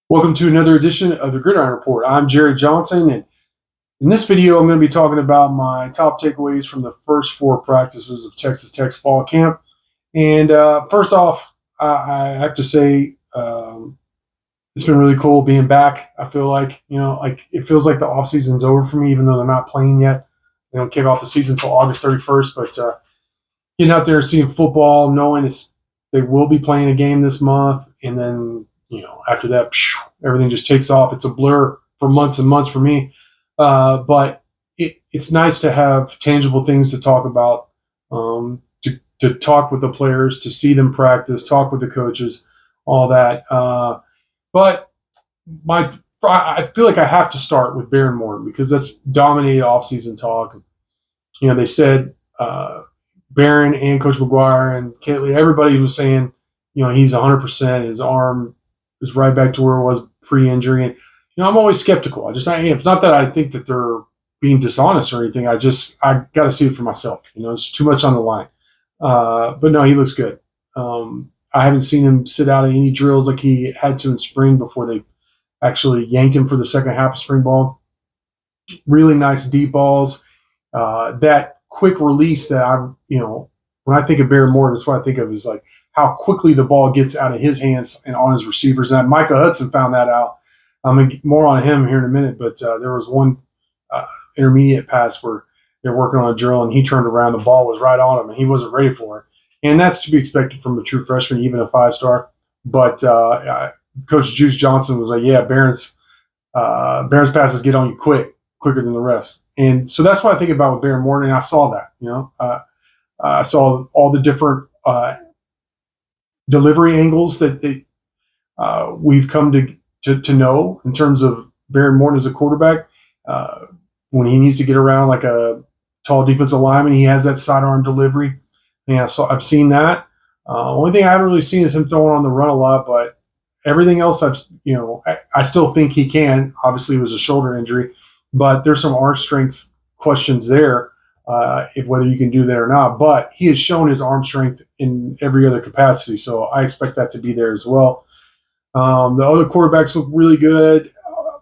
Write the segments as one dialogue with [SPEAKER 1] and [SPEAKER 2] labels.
[SPEAKER 1] Welcome to another edition of the Gridiron Report. I'm Jerry Johnson, and in this video, I'm going to be talking about my top takeaways from the first four practices of Texas Tech's fall camp. And first off, I have to say it's been really cool being back. I feel like it feels like the off season's over for me, even though they're not playing yet. They don't kick off the season until August 31st. But getting out there and seeing football, knowing they will be playing a game this month, and then after that, everything just takes off. It's a blur for months and months for me. But it's nice to have tangible things to talk about, to talk with the players, to see them practice, talk with the coaches, all that. But I feel like I have to start with Baron Morton because that's dominated offseason talk. They said Baron and Coach McGuire and Catley, everybody was saying, he's 100%. His arm is right back to where it was pre-injury. And, I'm always skeptical. I am. It's not that I think that they're being dishonest or anything. I got to see it for myself. It's too much on the line. But no, he looks good. I haven't seen him sit out at any drills like he had to in spring before they actually yanked him for the second half of spring ball. Really nice deep balls. That quick release that when I think of Baron Morton, that's what I think of is like how quickly the ball gets out of his hands and on his receivers. And Micah Hudson found that out. I'm going to get more on him here in a minute, but there was one intermediate pass where they're working on a drill and he turned around, the ball was right on him and he wasn't ready for it. And that's to be expected from a true freshman, even a five-star. But Coach Juice Johnson was like, yeah, Baron's passes get on you quicker than the rest. And so that's what I think about with Baron Morton, and I saw that. I saw all the different delivery angles that we've come to know in terms of Baron Morton as a quarterback. When he needs to get around like a tall defensive lineman, he has that sidearm delivery. Yeah, so I've seen that. Only thing I haven't really seen is him throwing on the run a lot, but everything else I still think he can. Obviously, it was a shoulder injury, but there's some arm strength questions there, if whether you can do that or not. But he has shown his arm strength in every other capacity, so I expect that to be there as well. The other quarterbacks look really good.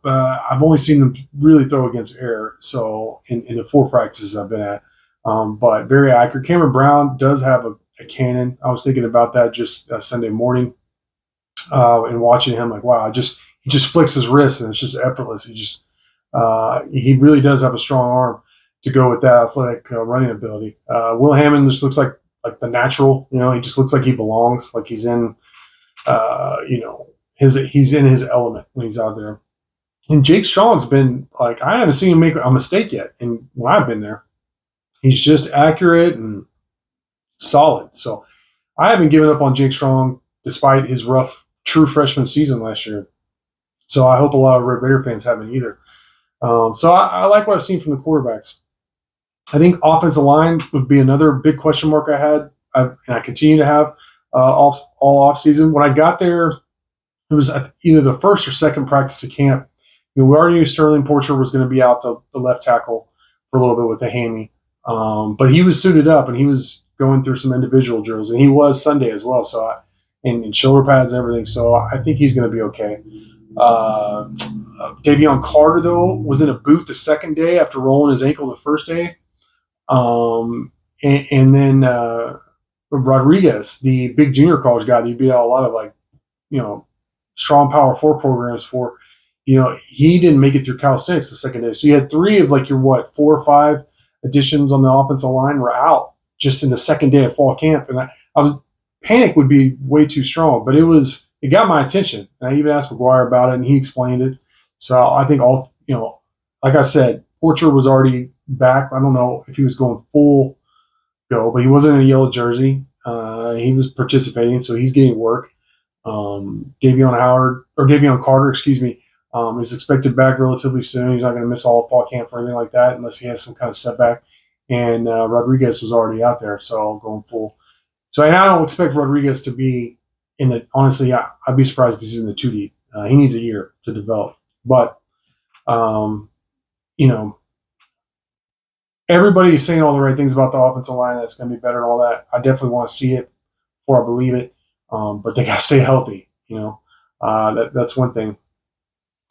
[SPEAKER 1] I've only seen them really throw against air, so in the four practices I've been at. But very accurate. Cameron Brown does have a cannon. I was thinking about that just Sunday morning and watching him. Like, wow, he just flicks his wrist and it's just effortless. He really does have a strong arm to go with that athletic running ability. Will Hammond just looks like the natural. He just looks like he belongs. Like he's in, he's in his element when he's out there. And Jake Strong's been like, I haven't seen him make a mistake yet. And when I've been there, he's just accurate and solid. So I haven't given up on Jake Strong despite his rough true freshman season last year. So I hope a lot of Red Raider fans haven't either. So I like what I've seen from the quarterbacks. I think offensive line would be another big question mark I had, and I continue to have all off season. When I got there, it was either the first or second practice of camp. We already knew Sterling Porcher was going to be out the left tackle for a little bit with the hammy. But he was suited up and he was going through some individual drills, and he was Sunday as well. So and shoulder pads and everything. So I think he's going to be okay. Davion Carter though was in a boot the second day after rolling his ankle the first day. And then Rodriguez, the big junior college guy that he beat out a lot of strong power 4 programs for, he didn't make it through calisthenics the second day. So you had 3 of your 4 or 5 additions on the offensive line were out just in the second day of fall camp. And panic would be way too strong, but it got my attention. And I even asked McGuire about it and he explained it. So I think like I said, Porcher was already back. I don't know if he was going full go, but he wasn't in a yellow jersey. He was participating, so he's getting work. Davion Carter, is expected back relatively soon. He's not going to miss all of fall camp or anything like that unless he has some kind of setback. And Rodriguez was already out there, so going full. So, and I don't expect Rodriguez to be honestly, I'd be surprised if he's in the 2 deep. He needs a year to develop. But, everybody is saying all the right things about the offensive line. That's going to be better and all that. I definitely want to see it before I believe it. But they got to stay healthy. That's one thing.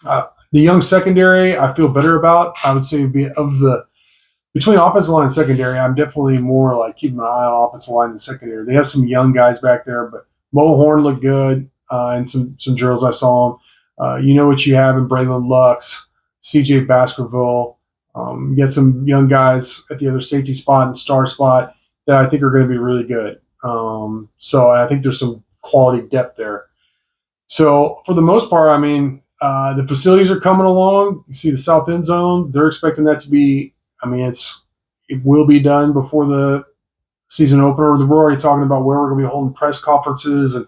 [SPEAKER 1] The young secondary, I feel better about. I would say it'd be between offensive line and secondary, I'm definitely more like keeping my eye on offensive line and secondary. They have some young guys back there, but Mo Horn looked good in some drills I saw him. You know what you have in Braylon Lux, C.J. Baskerville. You get some young guys at the other safety spot and star spot that I think are going to be really good. So I think there's some quality depth there. So for the most part, I mean, the facilities are coming along. You see the south end zone; they're expecting that to be. I mean, it will be done before the season opener. We're already talking about where we're going to be holding press conferences and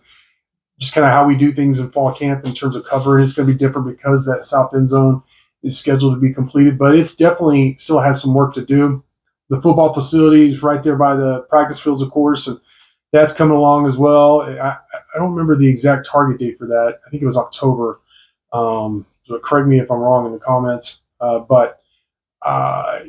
[SPEAKER 1] just kind of how we do things in fall camp in terms of covering. It's going to be different because that south end zone is scheduled to be completed, but it's definitely still has some work to do. The football facility is right there by the practice fields, of course, and that's coming along as well. I don't remember the exact target date for that. I think it was October. So correct me if I'm wrong in the comments. But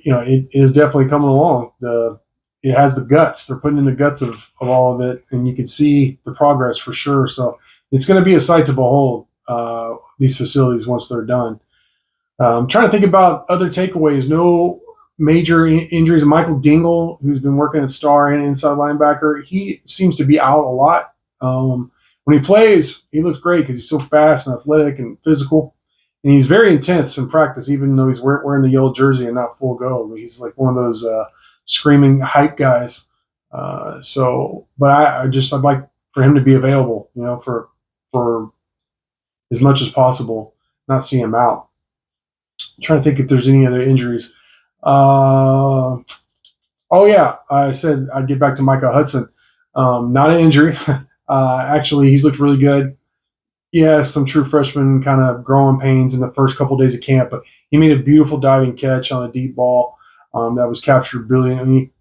[SPEAKER 1] it is definitely coming along. It has the guts. They're putting in the guts of all of it, and you can see the progress for sure. So it's going to be a sight to behold, these facilities once they're done. I'm trying to think about other takeaways. No major injuries. Michael Dingle, who's been working at Star and inside linebacker, he seems to be out a lot. When he plays, he looks great because he's so fast and athletic and physical. And he's very intense in practice, even though he's wearing the yellow jersey and not full go. He's like one of those screaming hype guys. But I'd like for him to be available, for as much as possible, not see him out. I'm trying to think if there's any other injuries. Oh yeah, I said I'd get back to Micah Hudson. Not an injury. Actually, he's looked really good. Yeah, some true freshman kind of growing pains in the first couple of days of camp, but he made a beautiful diving catch on a deep ball that was captured brilliantly,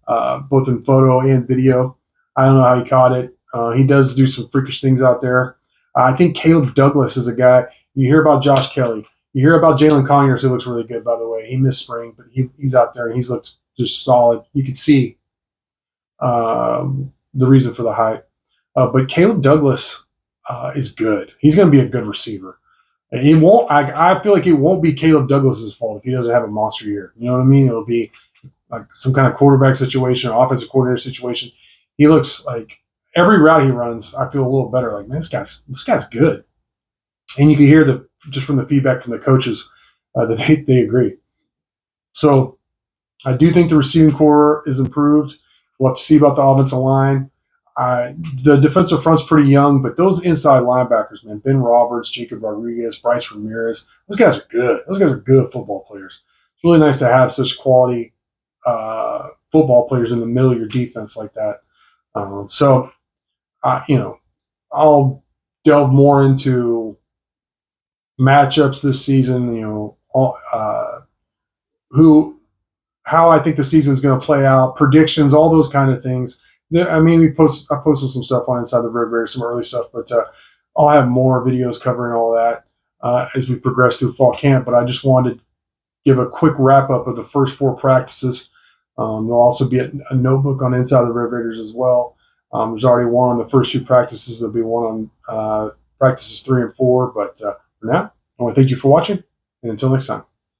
[SPEAKER 1] both in photo and video. I don't know how he caught it. He does do some freakish things out there. I think Caleb Douglas is a guy. You hear about Josh Kelly. You hear about Jalen Conyers, who looks really good, by the way. He missed spring, but he's out there and he's looked just solid. You can see the reason for the hype. But Caleb Douglas is good. He's going to be a good receiver. It won't. I feel like it won't be Caleb Douglas's fault if he doesn't have a monster year. You know what I mean? It'll be like some kind of quarterback situation or offensive coordinator situation. He looks like every route he runs, I feel a little better. Like, man, this guy's good. And you can hear just from the feedback from the coaches that they agree. So I do think the receiving core is improved. We'll have to see about the offensive line. The defensive front's pretty young, but those inside linebackers, man, Ben Roberts, Jacob Rodriguez, Bryce Ramirez, those guys are good. Those guys are good football players. It's really nice to have such quality football players in the middle of your defense like that. I'll delve more into matchups this season. How I think the season is going to play out, predictions, all those kind of things. I mean, I posted some stuff on Inside the Red, some early stuff, but I'll have more videos covering all that as we progress through fall camp. But I just wanted to give a quick wrap up of the first 4 practices. There'll also be a notebook on Inside the Red Raiders as well. There's already one on the first 2 practices. There'll be one on practices 3 and 4. But for now, I want to thank you for watching, and until next time.